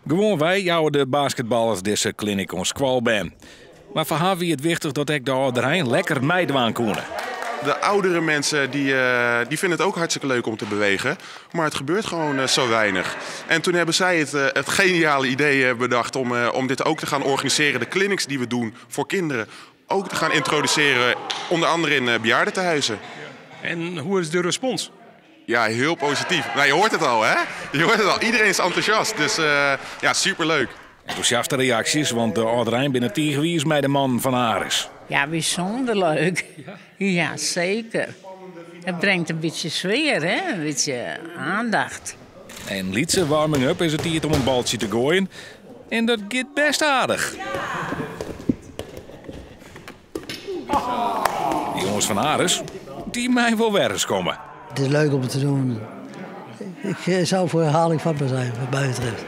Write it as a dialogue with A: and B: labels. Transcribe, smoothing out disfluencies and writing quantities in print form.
A: Gewoon wij jouwen de basketballers deze kliniek ons kwal ben. Maar voor haar wie het wichtig dat ik de ouderijn lekker meidwaan koenen.
B: De oudere mensen die vinden het ook hartstikke leuk om te bewegen. Maar het gebeurt gewoon zo weinig. En toen hebben zij het geniale idee bedacht om dit ook te gaan organiseren. De clinics die we doen voor kinderen ook te gaan introduceren. Onder andere in bejaardentehuizen.
C: En hoe is de respons?
B: Ja, heel positief. Nou, je hoort het al, hè? Je hoort het al. Iedereen is enthousiast. Dus ja, superleuk.
A: Enthousiaste reacties, want de ouderijn binnen tegenwies met de man van Aris.
D: Ja, bijzonder leuk. Ja, zeker. Het brengt een beetje sfeer, hè? Een beetje aandacht.
A: En lietse warming-up is het hier om een baltje te gooien. En dat gaat best aardig. Die jongens van Aris, die mij wel weer eens komen.
E: Het is leuk om te doen. Ik zou voor herhaling vatbaar zijn, wat mij betreft.